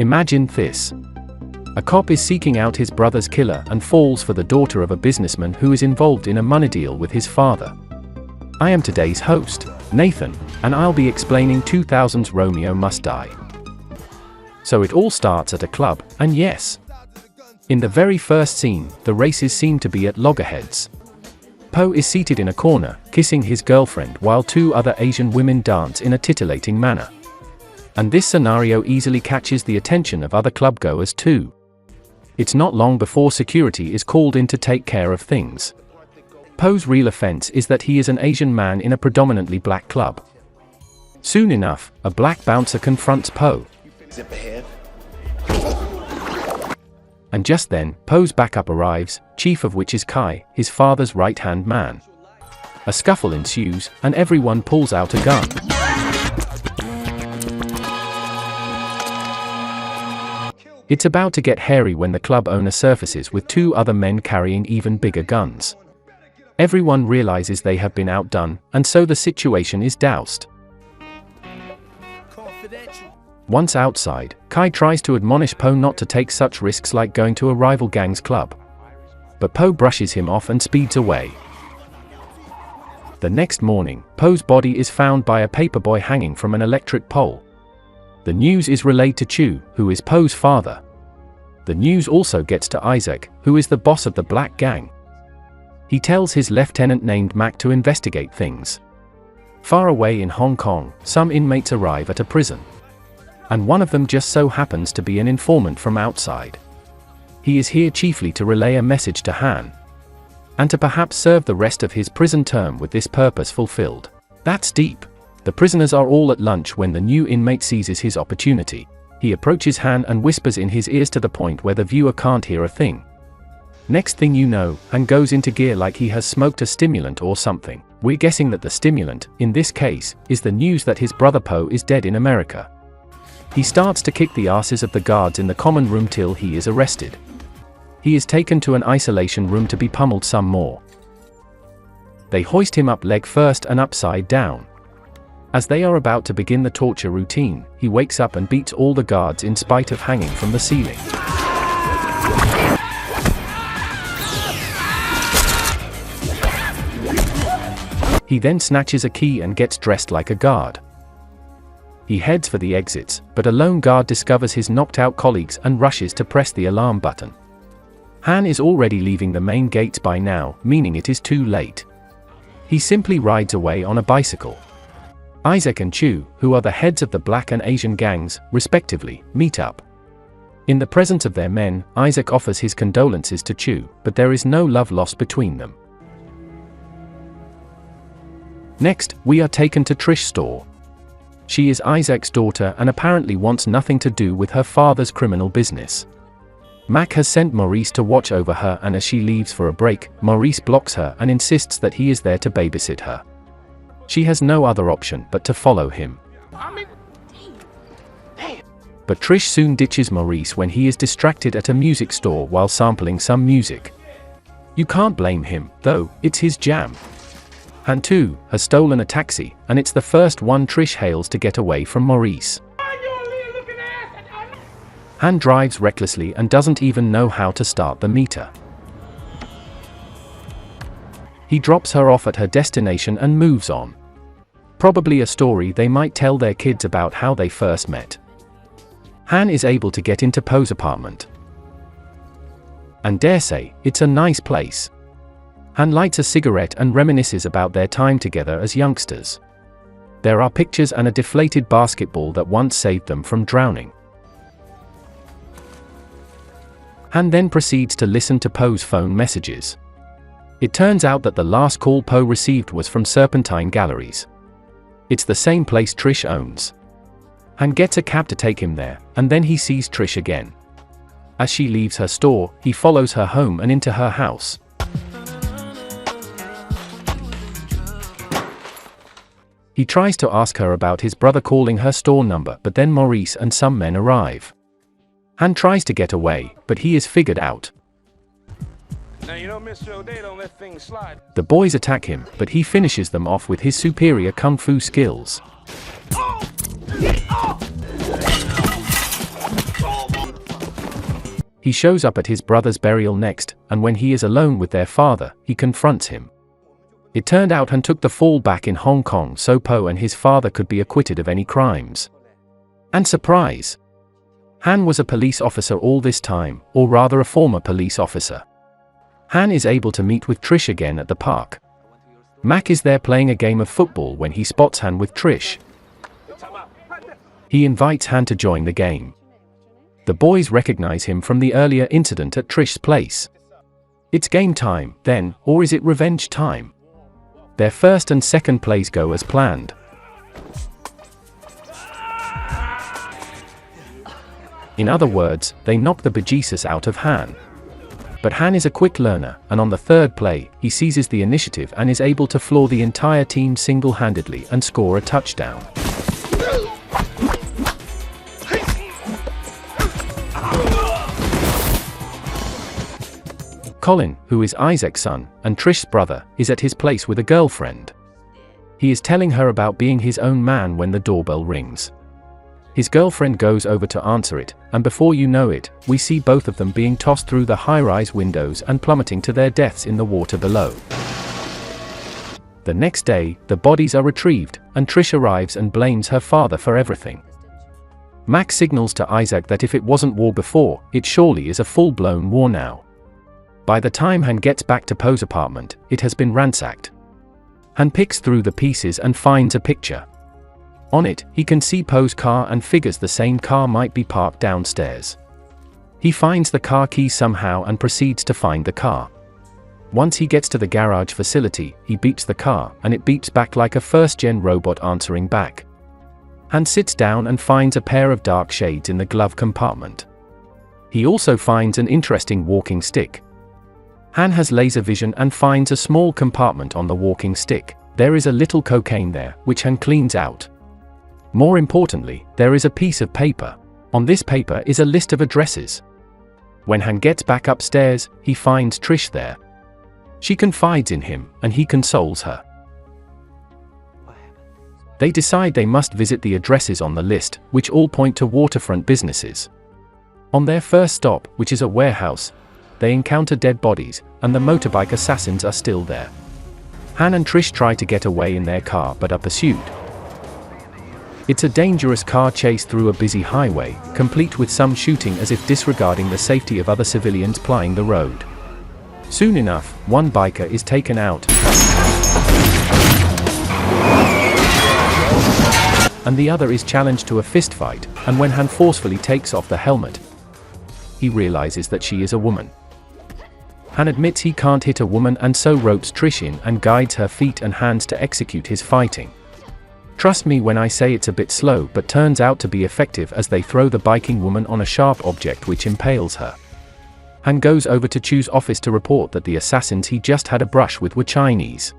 Imagine this. A cop is seeking out his brother's killer and falls for the daughter of a businessman who is involved in a money deal with his father. I am today's host, Nathan, and I'll be explaining 2000's Romeo Must Die. So it all starts at a club, and yes, in the very first scene, the races seem to be at loggerheads. Poe is seated in a corner, kissing his girlfriend while two other Asian women dance in a titillating manner. And this scenario easily catches the attention of other clubgoers too. It's not long before security is called in to take care of things. Poe's real offense is that he is an Asian man in a predominantly black club. Soon enough, a black bouncer confronts Poe. And just then, Poe's backup arrives, chief of which is Kai, his father's right-hand man. A scuffle ensues, and everyone pulls out a gun. It's about to get hairy when the club owner surfaces with two other men carrying even bigger guns. Everyone realizes they have been outdone, and so the situation is doused. Once outside, Kai tries to admonish Poe not to take such risks like going to a rival gang's club. But Poe brushes him off and speeds away. The next morning, Poe's body is found by a paperboy hanging from an electric pole. The news is relayed to Chu, who is Poe's father. The news also gets to Isaac, who is the boss of the black gang. He tells his lieutenant named Mac to investigate things. Far away in Hong Kong, some inmates arrive at a prison. And one of them just so happens to be an informant from outside. He is here chiefly to relay a message to Han, and to perhaps serve the rest of his prison term with this purpose fulfilled. That's deep. The prisoners are all at lunch when the new inmate seizes his opportunity. He approaches Han and whispers in his ears to the point where the viewer can't hear a thing. Next thing you know, Han goes into gear like he has smoked a stimulant or something. We're guessing that the stimulant, in this case, is the news that his brother Poe is dead in America. He starts to kick the asses of the guards in the common room till he is arrested. He is taken to an isolation room to be pummeled some more. They hoist him up leg first and upside down. As they are about to begin the torture routine, he wakes up and beats all the guards in spite of hanging from the ceiling. He then snatches a key and gets dressed like a guard. He heads for the exits, but a lone guard discovers his knocked-out colleagues and rushes to press the alarm button. Han is already leaving the main gates by now, meaning it is too late. He simply rides away on a bicycle. Isaac and Chu, who are the heads of the black and Asian gangs, respectively, meet up. In the presence of their men, Isaac offers his condolences to Chu, but there is no love lost between them. Next, we are taken to Trish's store. She is Isaac's daughter and apparently wants nothing to do with her father's criminal business. Mac has sent Maurice to watch over her, and as she leaves for a break, Maurice blocks her and insists that he is there to babysit her. She has no other option but to follow him. But Trish soon ditches Maurice when he is distracted at a music store while sampling some music. You can't blame him, though, it's his jam. Han too has stolen a taxi, and it's the first one Trish hails to get away from Maurice. Han drives recklessly and doesn't even know how to start the meter. He drops her off at her destination and moves on. Probably a story they might tell their kids about how they first met. Han is able to get into Poe's apartment. And dare say, it's a nice place. Han lights a cigarette and reminisces about their time together as youngsters. There are pictures and a deflated basketball that once saved them from drowning. Han then proceeds to listen to Poe's phone messages. It turns out that the last call Poe received was from Serpentine Galleries. It's the same place Trish owns. Han gets a cab to take him there, and then he sees Trish again. As she leaves her store, he follows her home and into her house. He tries to ask her about his brother calling her store number, but then Maurice and some men arrive. Han tries to get away, but he is figured out. Now you know Mr. O'Day don't let things slide. The boys attack him, but he finishes them off with his superior kung fu skills. He shows up at his brother's burial next, and when he is alone with their father, he confronts him. It turned out Han took the fall back in Hong Kong so Po and his father could be acquitted of any crimes. And surprise! Han was a police officer all this time, or rather a former police officer. Han is able to meet with Trish again at the park. Mac is there playing a game of football when he spots Han with Trish. He invites Han to join the game. The boys recognize him from the earlier incident at Trish's place. It's game time, then, or is it revenge time? Their first and second plays go as planned. In other words, they knock the bejesus out of Han. But Han is a quick learner, and on the third play, he seizes the initiative and is able to floor the entire team single-handedly and score a touchdown. Colin, who is Isaac's son, and Trish's brother, is at his place with a girlfriend. He is telling her about being his own man when the doorbell rings. His girlfriend goes over to answer it, and before you know it, we see both of them being tossed through the high-rise windows and plummeting to their deaths in the water below. The next day, the bodies are retrieved, and Trish arrives and blames her father for everything. Mac signals to Isaac that if it wasn't war before, it surely is a full-blown war now. By the time Han gets back to Po's apartment, it has been ransacked. Han picks through the pieces and finds a picture. On it, he can see Po's car and figures the same car might be parked downstairs. He finds the car key somehow and proceeds to find the car. Once he gets to the garage facility, he beeps the car, and it beeps back like a first-gen robot answering back. Han sits down and finds a pair of dark shades in the glove compartment. He also finds an interesting walking stick. Han has laser vision and finds a small compartment on the walking stick. There is a little cocaine there, which Han cleans out. More importantly, there is a piece of paper. On this paper is a list of addresses. When Han gets back upstairs, he finds Trish there. She confides in him, and he consoles her. They decide they must visit the addresses on the list, which all point to waterfront businesses. On their first stop, which is a warehouse, they encounter dead bodies, and the motorbike assassins are still there. Han and Trish try to get away in their car but are pursued. It's a dangerous car chase through a busy highway, complete with some shooting as if disregarding the safety of other civilians plying the road. Soon enough, one biker is taken out, and the other is challenged to a fistfight, and when Han forcefully takes off the helmet, he realizes that she is a woman. Han admits he can't hit a woman and so ropes Trish in and guides her feet and hands to execute his fighting. Trust me when I say it's a bit slow, but turns out to be effective as they throw the biking woman on a sharp object which impales her. Han goes over to Chu's office to report that the assassins he just had a brush with were Chinese.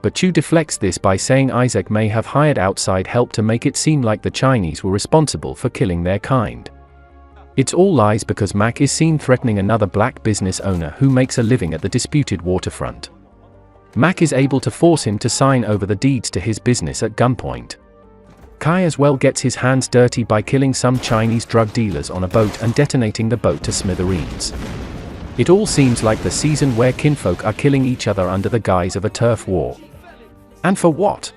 But Chu deflects this by saying Isaac may have hired outside help to make it seem like the Chinese were responsible for killing their kind. It's all lies because Mac is seen threatening another black business owner who makes a living at the disputed waterfront. Mac is able to force him to sign over the deeds to his business at gunpoint. Kai as well gets his hands dirty by killing some Chinese drug dealers on a boat and detonating the boat to smithereens. It all seems like the season where kinfolk are killing each other under the guise of a turf war. And for what?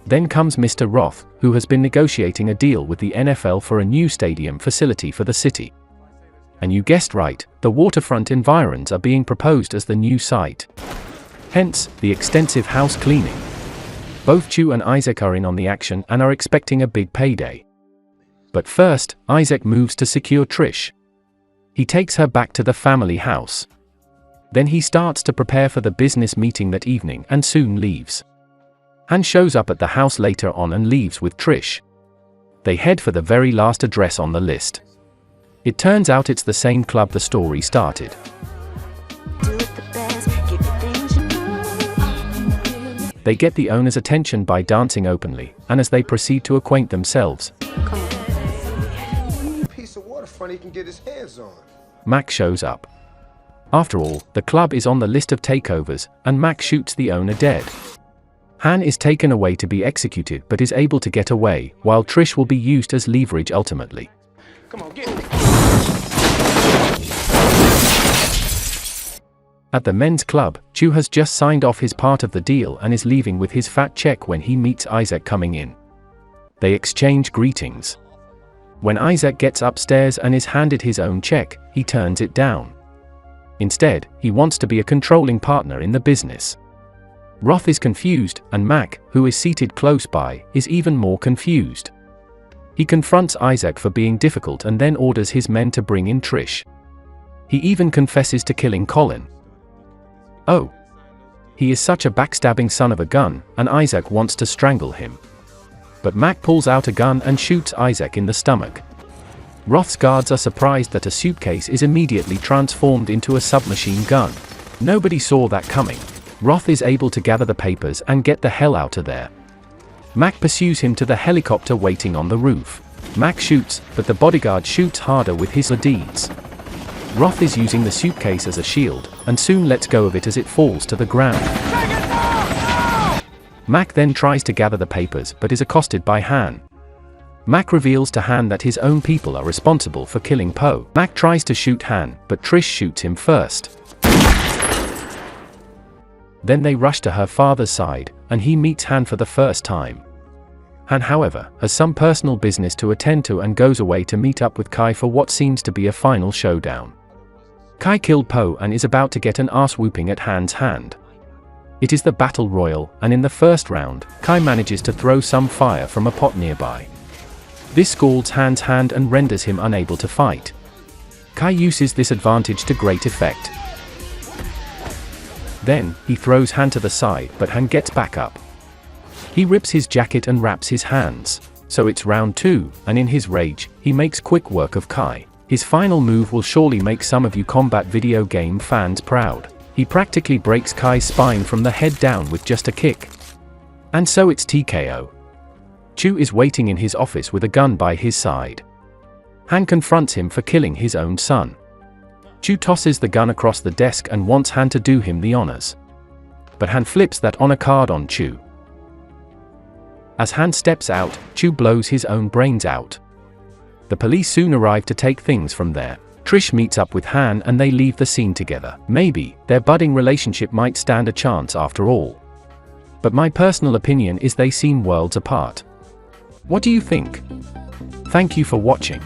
Then comes Mr. Roth, who has been negotiating a deal with the NFL for a new stadium facility for the city. And you guessed right, the waterfront environs are being proposed as the new site. Hence, the extensive house cleaning. Both Chu and Isaac are in on the action and are expecting a big payday. But first, Isaac moves to secure Trish. He takes her back to the family house. Then he starts to prepare for the business meeting that evening and soon leaves. Han shows up at the house later on and leaves with Trish. They head for the very last address on the list. It turns out it's the same club the story started. They get the owner's attention by dancing openly, and as they proceed to acquaint themselves, piece of waterfront he can get his hands on. Mac shows up. After all, the club is on the list of takeovers, and Mac shoots the owner dead. Han is taken away to be executed but is able to get away, while Trish will be used as leverage ultimately. Come on, get me. At the men's club, Chu has just signed off his part of the deal and is leaving with his fat check when he meets Isaac coming in. They exchange greetings. When Isaac gets upstairs and is handed his own check, he turns it down. Instead, he wants to be a controlling partner in the business. Roth is confused, and Mac, who is seated close by, is even more confused. He confronts Isaac for being difficult and then orders his men to bring in Trish. He even confesses to killing Colin. Oh. He is such a backstabbing son of a gun, and Isaac wants to strangle him. But Mac pulls out a gun and shoots Isaac in the stomach. Roth's guards are surprised that a suitcase is immediately transformed into a submachine gun. Nobody saw that coming. Roth is able to gather the papers and get the hell out of there. Mac pursues him to the helicopter waiting on the roof. Mac shoots, but the bodyguard shoots harder with his deeds. Roth is using the suitcase as a shield, and soon lets go of it as it falls to the ground. Mac then tries to gather the papers but is accosted by Han. Mac reveals to Han that his own people are responsible for killing Poe. Mac tries to shoot Han, but Trish shoots him first. Then they rush to her father's side, and he meets Han for the first time. Han, however, has some personal business to attend to and goes away to meet up with Kai for what seems to be a final showdown. Kai killed Poe and is about to get an ass-whooping at Han's hand. It is the battle royal, and in the first round, Kai manages to throw some fire from a pot nearby. This scalds Han's hand and renders him unable to fight. Kai uses this advantage to great effect. Then, he throws Han to the side, but Han gets back up. He rips his jacket and wraps his hands. So it's round 2, and in his rage, he makes quick work of Kai. His final move will surely make some of you combat video game fans proud. He practically breaks Kai's spine from the head down with just a kick. And so it's TKO. Chu is waiting in his office with a gun by his side. Han confronts him for killing his own son. Chu tosses the gun across the desk and wants Han to do him the honors. But Han flips that honor card on Chu. As Han steps out, Chu blows his own brains out. The police soon arrive to take things from there. Trish meets up with Han and they leave the scene together. Maybe their budding relationship might stand a chance after all. But my personal opinion is they seem worlds apart. What do you think? Thank you for watching.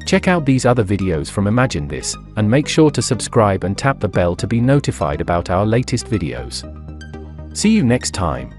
Check out these other videos from Imagine This, and make sure to subscribe and tap the bell to be notified about our latest videos. See you next time.